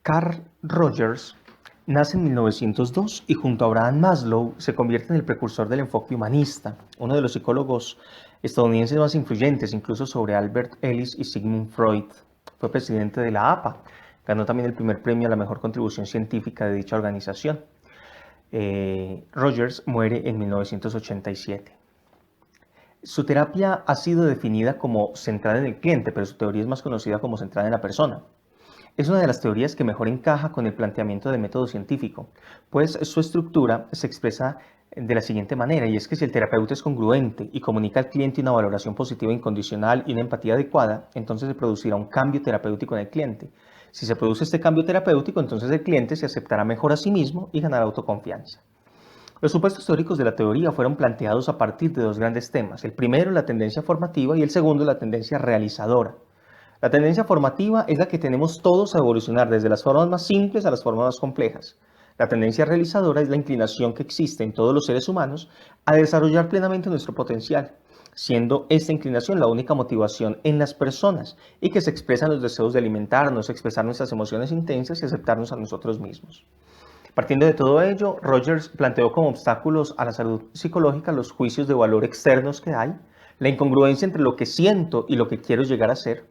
Carl Rogers nace en 1902 y junto a Abraham Maslow se convierte en el precursor del enfoque humanista, uno de los psicólogos estadounidenses más influyentes, incluso sobre Albert Ellis y Sigmund Freud. Fue presidente de la APA, ganó también el primer premio a la mejor contribución científica de dicha organización. Rogers muere en 1987. Su terapia ha sido definida como centrada en el cliente, pero su teoría es más conocida como centrada en la persona. Es una de las teorías que mejor encaja con el planteamiento del método científico, pues su estructura se expresa de la siguiente manera, y es que si el terapeuta es congruente y comunica al cliente una valoración positiva incondicional y una empatía adecuada, entonces se producirá un cambio terapéutico en el cliente. Si se produce este cambio terapéutico, entonces el cliente se aceptará mejor a sí mismo y ganará autoconfianza. Los supuestos teóricos de la teoría fueron planteados a partir de dos grandes temas. El primero, la tendencia formativa, y el segundo, la tendencia realizadora. La tendencia formativa es la que tenemos todos a evolucionar desde las formas más simples a las formas más complejas. La tendencia realizadora es la inclinación que existe en todos los seres humanos a desarrollar plenamente nuestro potencial, siendo esta inclinación la única motivación en las personas y que se expresa en los deseos de alimentarnos, expresar nuestras emociones intensas y aceptarnos a nosotros mismos. Partiendo de todo ello, Rogers planteó como obstáculos a la salud psicológica los juicios de valor externos que hay, la incongruencia entre lo que siento y lo que quiero llegar a ser,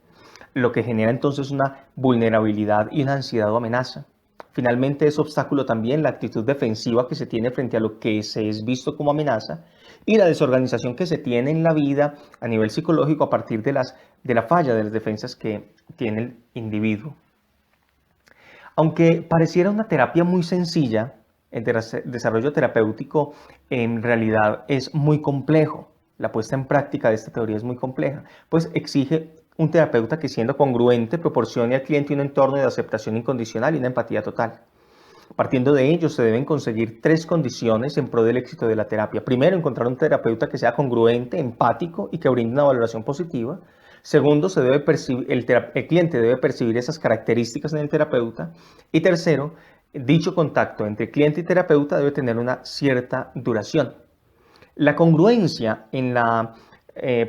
lo que genera entonces una vulnerabilidad y una ansiedad o amenaza. Finalmente es obstáculo también la actitud defensiva que se tiene frente a lo que se es visto como amenaza y la desorganización que se tiene en la vida a nivel psicológico a partir de la falla de las defensas que tiene el individuo. Aunque pareciera una terapia muy sencilla, el desarrollo terapéutico en realidad es muy complejo. La puesta en práctica de esta teoría es muy compleja, pues exige un terapeuta que, siendo congruente, proporcione al cliente un entorno de aceptación incondicional y una empatía total. Partiendo de ello, se deben conseguir tres condiciones en pro del éxito de la terapia. Primero, encontrar un terapeuta que sea congruente, empático y que brinde una valoración positiva. Segundo, el cliente debe percibir esas características en el terapeuta. Y tercero, dicho contacto entre cliente y terapeuta debe tener una cierta duración. La congruencia en la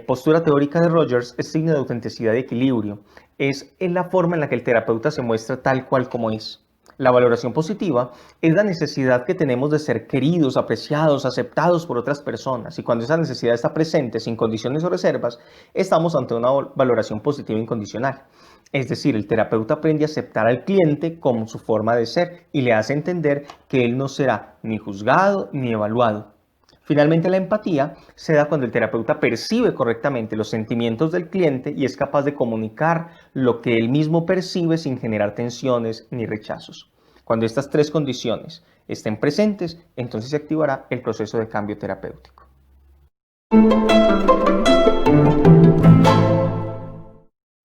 postura teórica de Rogers es signo de autenticidad y equilibrio. Es en la forma en la que el terapeuta se muestra tal cual como es. La valoración positiva es la necesidad que tenemos de ser queridos, apreciados, aceptados por otras personas. Y cuando esa necesidad está presente, sin condiciones o reservas, estamos ante una valoración positiva incondicional. Es decir, el terapeuta aprende a aceptar al cliente como su forma de ser y le hace entender que él no será ni juzgado ni evaluado. Finalmente, la empatía se da cuando el terapeuta percibe correctamente los sentimientos del cliente y es capaz de comunicar lo que él mismo percibe sin generar tensiones ni rechazos. Cuando estas tres condiciones estén presentes, entonces se activará el proceso de cambio terapéutico.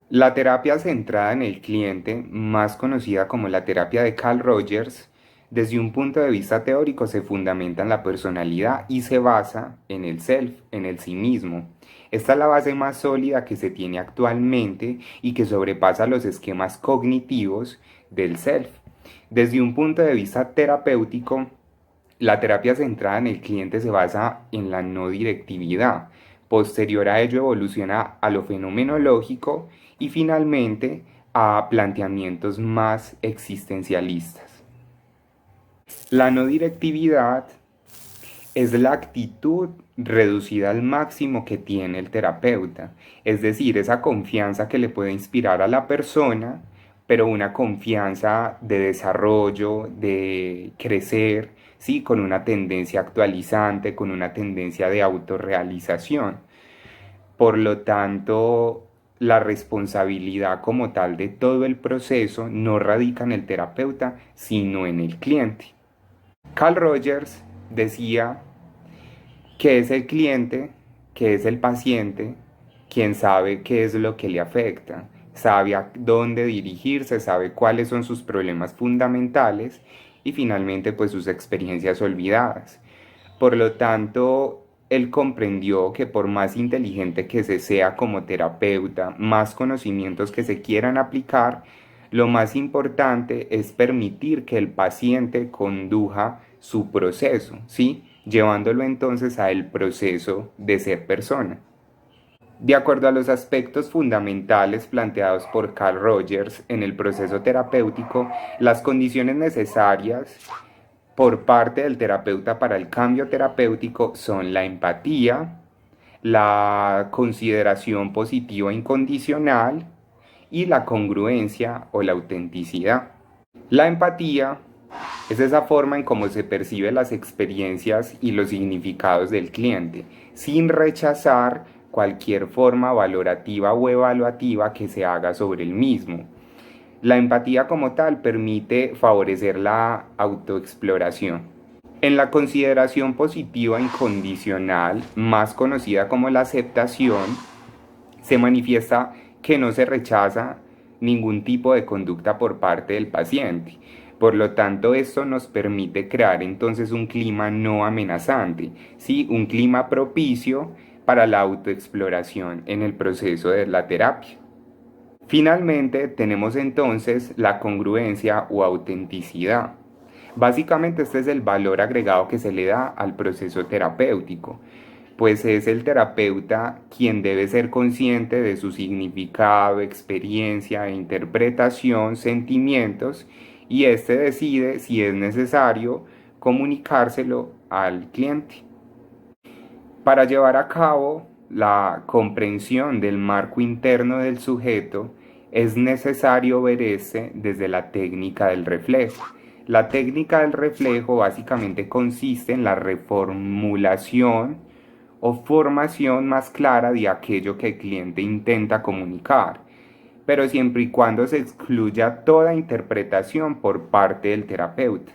La terapia centrada en el cliente, más conocida como la terapia de Carl Rogers, desde un punto de vista teórico se fundamenta en la personalidad y se basa en el self, en el sí mismo. Esta es la base más sólida que se tiene actualmente y que sobrepasa los esquemas cognitivos del self. Desde un punto de vista terapéutico, la terapia centrada en el cliente se basa en la no directividad. Posterior a ello evoluciona a lo fenomenológico y finalmente a planteamientos más existencialistas. La no directividad es la actitud reducida al máximo que tiene el terapeuta, es decir, esa confianza que le puede inspirar a la persona, pero una confianza de desarrollo, de crecer, ¿sí? Con una tendencia actualizante, con una tendencia de autorrealización. Por lo tanto, la responsabilidad como tal de todo el proceso no radica en el terapeuta, sino en el cliente. Carl Rogers decía que es el cliente, que es el paciente, quien sabe qué es lo que le afecta, sabe a dónde dirigirse, sabe cuáles son sus problemas fundamentales y finalmente pues sus experiencias olvidadas. Por lo tanto, él comprendió que por más inteligente que se sea como terapeuta, más conocimientos que se quieran aplicar, lo más importante es permitir que el paciente conduja su proceso, ¿sí? Llevándolo entonces a el proceso de ser persona. De acuerdo a los aspectos fundamentales planteados por Carl Rogers en el proceso terapéutico, las condiciones necesarias por parte del terapeuta para el cambio terapéutico son la empatía, la consideración positiva incondicional y la congruencia o la autenticidad. La empatía es esa forma en cómo se perciben las experiencias y los significados del cliente, sin rechazar cualquier forma valorativa o evaluativa que se haga sobre el mismo. La empatía como tal permite favorecer la autoexploración. En la consideración positiva incondicional, más conocida como la aceptación, se manifiesta que no se rechaza ningún tipo de conducta por parte del paciente. Por lo tanto, esto nos permite crear entonces un clima no amenazante, ¿sí? Un clima propicio para la autoexploración en el proceso de la terapia. Finalmente, tenemos entonces la congruencia o autenticidad. Básicamente este es el valor agregado que se le da al proceso terapéutico, pues es el terapeuta quien debe ser consciente de su significado, experiencia, interpretación, sentimientos, y éste decide si es necesario comunicárselo al cliente. Para llevar a cabo la comprensión del marco interno del sujeto, es necesario ver desde la técnica del reflejo. La técnica del reflejo básicamente consiste en la reformulación o formación más clara de aquello que el cliente intenta comunicar, pero siempre y cuando se excluya toda interpretación por parte del terapeuta.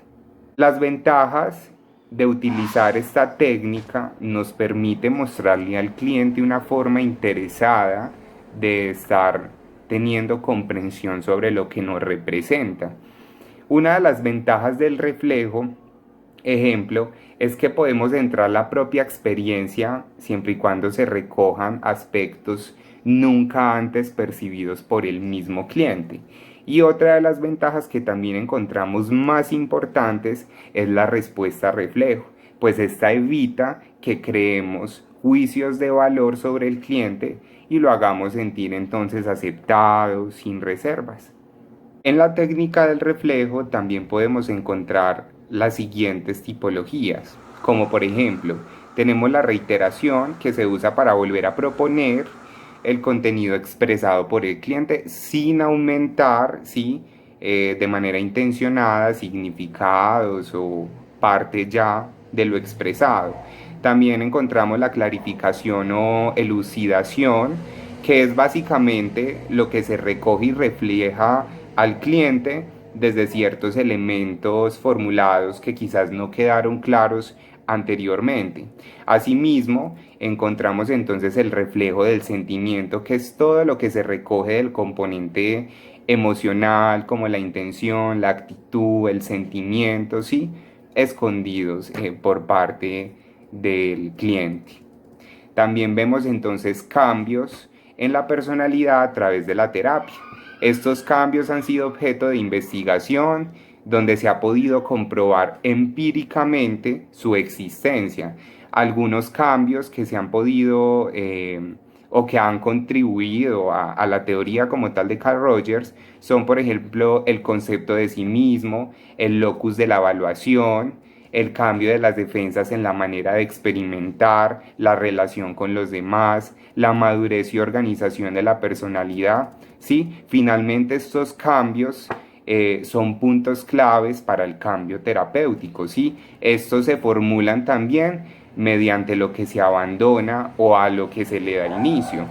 Las ventajas de utilizar esta técnica nos permite mostrarle al cliente una forma interesada de estar teniendo comprensión sobre lo que nos representa. Una de las ventajas del reflejo, ejemplo, es que podemos entrar la propia experiencia siempre y cuando se recojan aspectos nunca antes percibidos por el mismo cliente. Y otra de las ventajas que también encontramos más importantes es la respuesta reflejo, pues esta evita que creemos juicios de valor sobre el cliente y lo hagamos sentir entonces aceptado, sin reservas. En la técnica del reflejo también podemos encontrar las siguientes tipologías, como por ejemplo, tenemos la reiteración que se usa para volver a proponer el contenido expresado por el cliente sin aumentar, ¿sí? De manera intencionada, significados o parte ya de lo expresado. También encontramos la clarificación o elucidación, que es básicamente lo que se recoge y refleja al cliente desde ciertos elementos formulados que quizás no quedaron claros anteriormente. Asimismo, encontramos entonces el reflejo del sentimiento, que es todo lo que se recoge del componente emocional, como la intención, la actitud, el sentimiento, ¿sí? Escondidos por parte del cliente. También vemos entonces cambios en la personalidad a través de la terapia. Estos cambios han sido objeto de investigación, donde se ha podido comprobar empíricamente su existencia. Algunos cambios que se han podido o que han contribuido a la teoría como tal de Carl Rogers son, por ejemplo, el concepto de sí mismo, el locus de la evaluación, el cambio de las defensas en la manera de experimentar, la relación con los demás, la madurez y organización de la personalidad. ¿Sí? Finalmente estos cambios son puntos claves para el cambio terapéutico, ¿sí? Estos se formulan también mediante lo que se abandona o a lo que se le da inicio.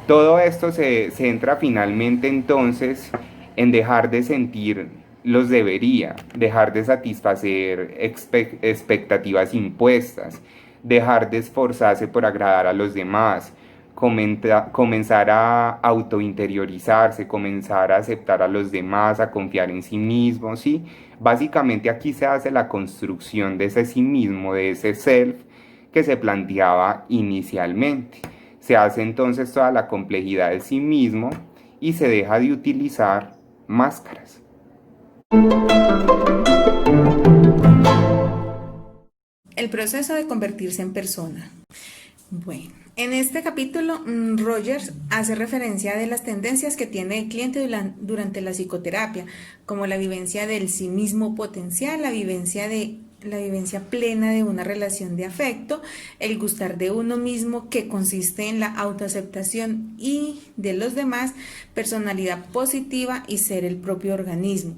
Todo esto se centra finalmente entonces en dejar de sentir los debería, dejar de satisfacer expectativas impuestas, dejar de esforzarse por agradar a los demás, comenzar a autointeriorizarse, comenzar a aceptar a los demás, a confiar en sí mismo, ¿sí? Básicamente aquí se hace la construcción de ese sí mismo, de ese self que se planteaba inicialmente. Se hace entonces toda la complejidad de sí mismo y se deja de utilizar máscaras. El proceso de convertirse en persona. Bueno, en este capítulo, Rogers hace referencia de las tendencias que tiene el cliente durante la psicoterapia, como la vivencia del sí mismo potencial, la vivencia plena de una relación de afecto, el gustar de uno mismo, que consiste en la autoaceptación y de los demás, personalidad positiva y ser el propio organismo.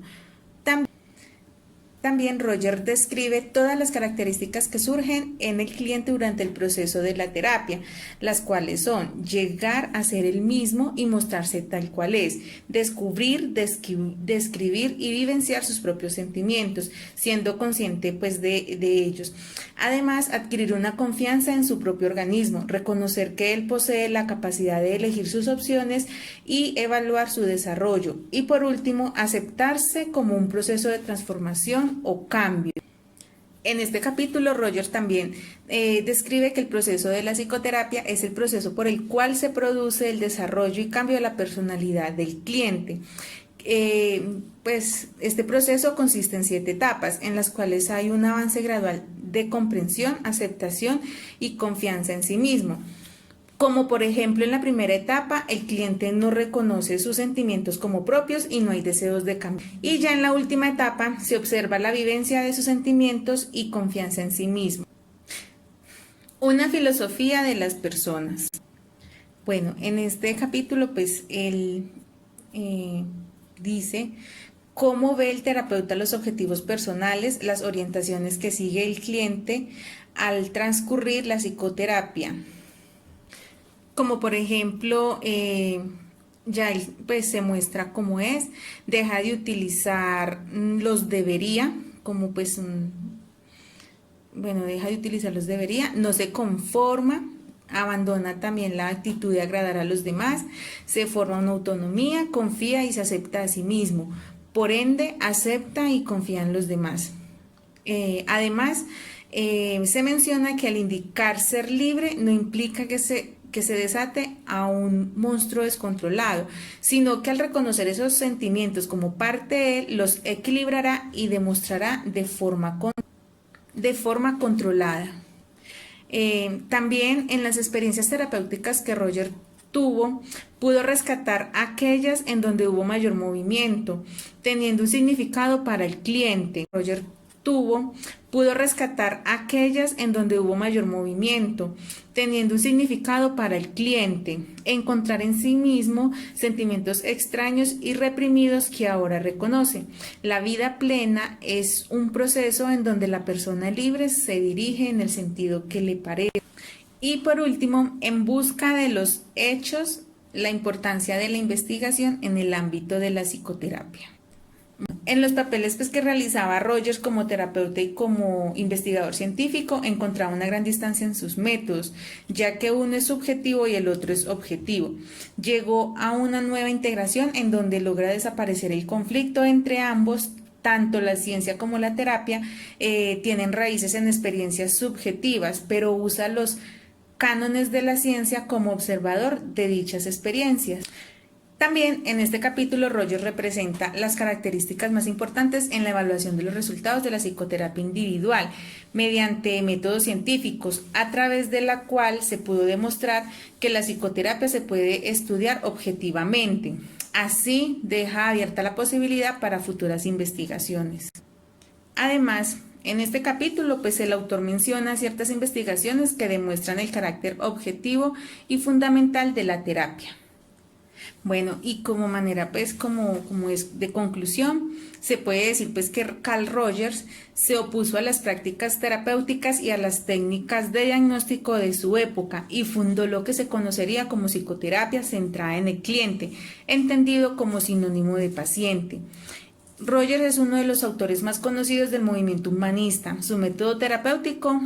También Roger describe todas las características que surgen en el cliente durante el proceso de la terapia, las cuales son llegar a ser el mismo y mostrarse tal cual es, descubrir, describir y vivenciar sus propios sentimientos, siendo consciente pues de ellos. Además, adquirir una confianza en su propio organismo, reconocer que él posee la capacidad de elegir sus opciones y evaluar su desarrollo. Y por último, aceptarse como un proceso de transformación o cambio. En este capítulo, Rogers también describe que el proceso de la psicoterapia es el proceso por el cual se produce el desarrollo y cambio de la personalidad del cliente. Pues este proceso consiste en 7 etapas en las cuales hay un avance gradual de comprensión, aceptación y confianza en sí mismo. Como por ejemplo en la primera etapa, el cliente no reconoce sus sentimientos como propios y no hay deseos de cambio. Y ya en la última etapa se observa la vivencia de sus sentimientos y confianza en sí mismo. Una filosofía de las personas. Bueno, en este capítulo pues él dice cómo ve el terapeuta los objetivos personales, las orientaciones que sigue el cliente al transcurrir la psicoterapia. Como por ejemplo, ya él pues se muestra cómo es, deja de utilizar los debería, como pues, bueno, deja de utilizar los debería, no se conforma, abandona también la actitud de agradar a los demás, se forma una autonomía, confía y se acepta a sí mismo, por ende acepta y confía en los demás. Además, se menciona que al indicar ser libre no implica que se desate a un monstruo descontrolado, sino que al reconocer esos sentimientos como parte de él, los equilibrará y demostrará de forma controlada. También en las experiencias terapéuticas que Roger tuvo, pudo rescatar aquellas en donde hubo mayor movimiento, teniendo un significado para el cliente. Roger pudo rescatar aquellas en donde hubo mayor movimiento, teniendo un significado para el cliente, encontrar en sí mismo sentimientos extraños y reprimidos que ahora reconoce. La vida plena es un proceso en donde la persona libre se dirige en el sentido que le parece. Y por último, en busca de los hechos, la importancia de la investigación en el ámbito de la psicoterapia. En los papeles pues, que realizaba Rogers como terapeuta y como investigador científico, encontraba una gran distancia en sus métodos, ya que uno es subjetivo y el otro es objetivo. Llegó a una nueva integración en donde logra desaparecer el conflicto entre ambos. Tanto la ciencia como la terapia tienen raíces en experiencias subjetivas, pero usa los cánones de la ciencia como observador de dichas experiencias. También en este capítulo Rogers representa las características más importantes en la evaluación de los resultados de la psicoterapia individual mediante métodos científicos, a través de la cual se pudo demostrar que la psicoterapia se puede estudiar objetivamente. Así deja abierta la posibilidad para futuras investigaciones. Además, en este capítulo, pues el autor menciona ciertas investigaciones que demuestran el carácter objetivo y fundamental de la terapia. Bueno, y como manera, pues, como es de conclusión, se puede decir, pues, que Carl Rogers se opuso a las prácticas terapéuticas y a las técnicas de diagnóstico de su época y fundó lo que se conocería como psicoterapia centrada en el cliente, entendido como sinónimo de paciente. Rogers es uno de los autores más conocidos del movimiento humanista. Su método terapéutico,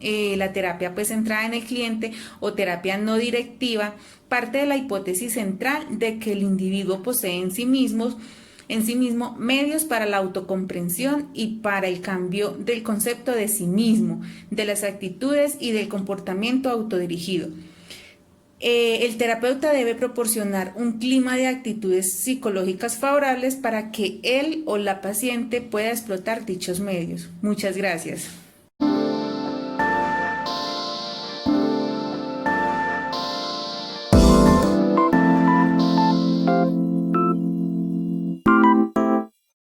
la terapia pues centrada en el cliente o terapia no directiva, parte de la hipótesis central de que el individuo posee en sí mismo medios para la autocomprensión y para el cambio del concepto de sí mismo, de las actitudes y del comportamiento autodirigido. El terapeuta debe proporcionar un clima de actitudes psicológicas favorables para que él o la paciente pueda explotar dichos medios. Muchas gracias.